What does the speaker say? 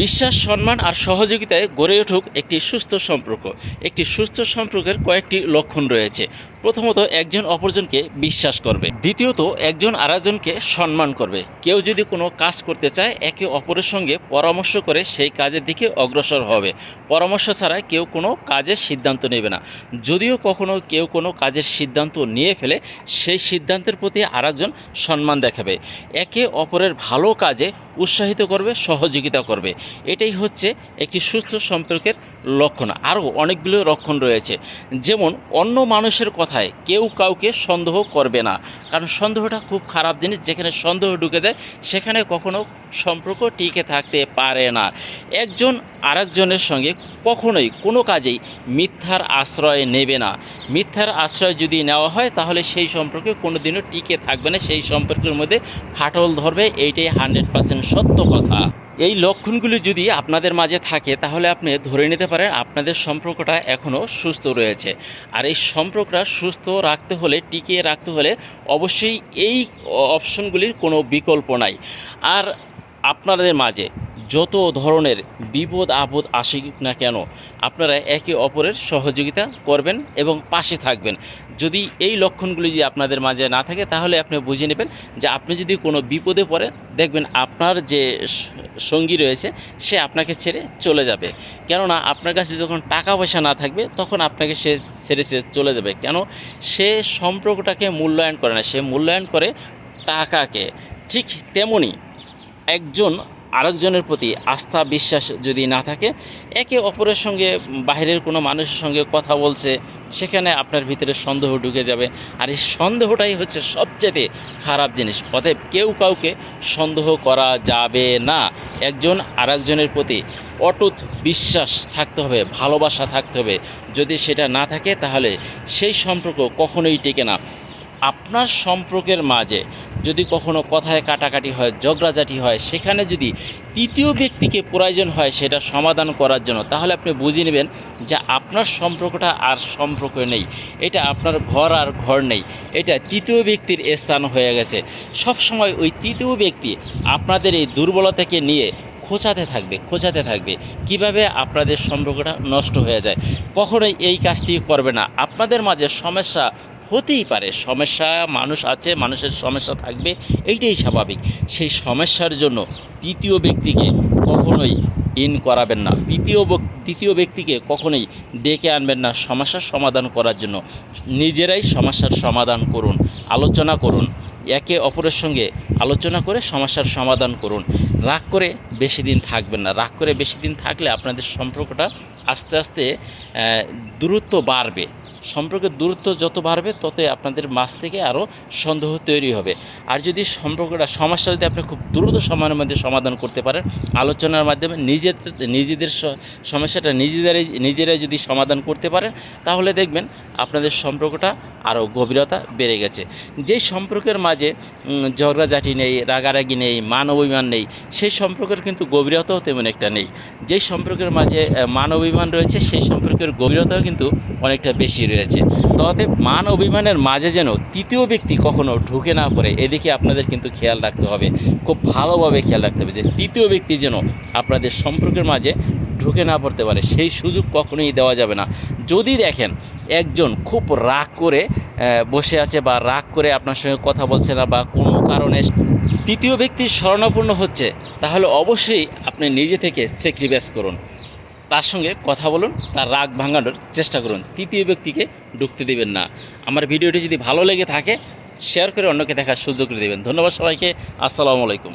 বিশ্বাস, সম্মান আর সহযোগিতায় গড়ে উঠুক একটি সুস্থ সম্পর্ক। একটি সুস্থ সম্পর্কের কয়েকটি লক্ষণ রয়েছে। প্রথমত, একজন অপরজনকে বিশ্বাস করবে। দ্বিতীয়ত, একজন আরেকজনকে সম্মান করবে। কেউ যদি কোনো কাজ করতে চায়, একে অপরের সঙ্গে পরামর্শ করে সেই কাজের দিকে অগ্রসর হবে। পরামর্শ ছাড়া কেউ কোনো কাজের সিদ্ধান্ত নেবে না। যদিও কখনো কেউ কোনো কাজের সিদ্ধান্ত নিয়ে ফেলে, সেই সিদ্ধান্তের প্রতি আরেকজন সম্মান দেখাবে। একে অপরের ভালো কাজে উৎসাহিত করবে, সহযোগিতা করবে। এটাই হচ্ছে একটি সুস্থ সম্পর্কের লক্ষণ। আরও অনেকগুলো লক্ষণ রয়েছে, যেমন অন্য মানুষের কথায় কেউ কাউকে সন্দেহ করবে না, কারণ সন্দেহটা খুব খারাপ জিনিস। যেখানে সন্দেহ ঢুকে যায়, সেখানে কখনো সম্পর্ক টিকে থাকতে পারে না। একজন আরেকজনের সঙ্গে কখনোই কোনো কাজেই মিথ্যার আশ্রয় নেবে না। মিথ্যার আশ্রয় যদি নেওয়া হয়, তাহলে সেই সম্পর্কে কোনো দিনও টিকে থাকবে না, সেই সম্পর্কের মধ্যে ফাটল ধরবে। এইটাই 100% সত্য কথা। এই লক্ষণগুলি যদি আপনাদের মাঝে থাকে, তাহলে আপনি ধরে নিতে পারেন আপনাদের সম্পর্কটা এখনও সুস্থ রয়েছে। আর এই সম্পর্কটা সুস্থ রাখতে হলে, টিকিয়ে রাখতে হলে অবশ্যই এই অপশনগুলির কোনো বিকল্প নাই। আর আপনাদের মাঝে যত ধরনের বিপদ আপদ আসুক না কেন, আপনারা একে অপরের সহযোগিতা করবেন এবং পাশে থাকবেন। যদি এই লক্ষণগুলি যদি আপনাদের মাঝে না থাকে, তাহলে আপনি বুঝে নেবেন যে আপনি যদি কোনো বিপদে পড়েন, দেখবেন আপনার যে সঙ্গী রয়েছে সে আপনাকে ছেড়ে চলে যাবে। কেননা আপনার কাছে যখন টাকা পয়সা না থাকবে, তখন আপনাকে সে ছেড়ে চলে যাবে। কেন? সে সম্পর্কটাকে মূল্যায়ন করে না, সে মূল্যায়ন করে টাকাকে। ঠিক তেমনি একজন আরেকজনের প্রতি আস্থা বিশ্বাস যদি না থাকে, একে অপরের সঙ্গে বাইরের কোনো মানুষের সঙ্গে কথা বলছে, সেখানে আপনার ভিতরে সন্দেহ ঢুকে যাবে। আর এই সন্দেহটাই হচ্ছে সবচেয়ে খারাপ জিনিস। অতএব কেউ কাউকে সন্দেহ করা যাবে না। একজন আরেকজনের প্রতি অটুট বিশ্বাস থাকতে হবে, ভালোবাসা থাকতে হবে। যদি সেটা না থাকে, তাহলে সেই সম্পর্ক কখনোই টেকে না। আপনার সম্পর্কের মাঝে যদি কখনো কথায় কাটাকাটি হয়, ঝগড়াঝাটি হয়, সেখানে যদি তৃতীয় ব্যক্তিকে প্রয়োজন হয় সেটা সমাধান করার জন্য, তাহলে আপনি বুঝে নেবেন যে আপনার সম্পর্কটা আর সম্পর্ক নেই। এটা আপনার ঘর আর ঘর নেই, এটা তৃতীয় ব্যক্তির স্থান হয়ে গেছে। সবসময় ওই তৃতীয় ব্যক্তি আপনাদের এই দুর্বলতাকে নিয়ে খোঁচাতে থাকবে কিভাবে আপনাদের সম্পর্কটা নষ্ট হয়ে যায়। কখনোই এই কাজটি করবে না। আপনাদের মাঝে সমস্যা হতেই পারে, সমস্যা মানুষ আছে, মানুষের সমস্যা থাকবে, এইটাই স্বাভাবিক। সেই সমস্যার জন্য তৃতীয় ব্যক্তিকে কখনোই করাবেন না। তৃতীয় ব্যক্তিকে কখনোই ডেকে আনবেন না সমস্যার সমাধান করার জন্য। নিজেরাই সমস্যার সমাধান করুন, আলোচনা করুন, একে অপরের সঙ্গে আলোচনা করে সমস্যার সমাধান করুন। রাগ করে বেশি দিন থাকবেন না। রাগ করে বেশি দিন থাকলে আপনাদের সম্পর্কটা আস্তে আস্তে দূরত্ব বাড়বে। সম্পর্কের দূরত্ব যত বাড়বে, ততই আপনাদের মাঝ থেকে আরও সন্দেহ তৈরি হবে। আর যদি সমস্যা যদি আপনি খুব দ্রুত সময়ের মধ্যে সমাধান করতে পারেন, আলোচনার মাধ্যমে নিজেদের সমস্যাটা নিজেরাই যদি সমাধান করতে পারেন, তাহলে দেখবেন আপনাদের সম্পর্কটা আরও গভীরতা বেড়ে গেছে। যেই সম্পর্কের মাঝে ঝগড়াঝাটি নেই, রাগারাগি নেই, মান অভিমান নেই, সেই সম্পর্কের কিন্তু গভীরতাও তেমন একটা নেই। যেই সম্পর্কের মাঝে মান অভিমান রয়েছে, সেই সম্পর্কের গভীরতাও কিন্তু অনেকটা বেশি রয়েছে। তো অতএব মান অভিমানের মাঝে যেন তৃতীয় ব্যক্তি কখনো ঢুকে না পড়ে, এদিকে আপনাদের কিন্তু খেয়াল রাখতে হবে, খুব ভালোভাবে খেয়াল রাখতে হবে যে তৃতীয় ব্যক্তি যেন আপনাদের সম্পর্কের মাঝে ঢুকে না পড়তে পারে। সেই সুযোগ কখনোই দেওয়া যাবে না। যদি দেখেন একজন খুব রাগ করে বসে আছে, বা রাগ করে আপনার সঙ্গে কথা বলছে না, বা কোনো কারণে তৃতীয় ব্যক্তির শরণাপন্ন হচ্ছে, তাহলে অবশ্যই আপনি নিজে থেকে স্যাক্রিফাইস করুন, তার সঙ্গে কথা বলুন, তার রাগ ভাঙানোর চেষ্টা করুন। তৃতীয় ব্যক্তিকে ঢুকতে দেবেন না। আমার ভিডিওটি যদি ভালো লেগে থাকে, শেয়ার করে অন্যকে দেখার সুযোগ করে দেবেন। ধন্যবাদ সবাইকে। আসসালামু আলাইকুম।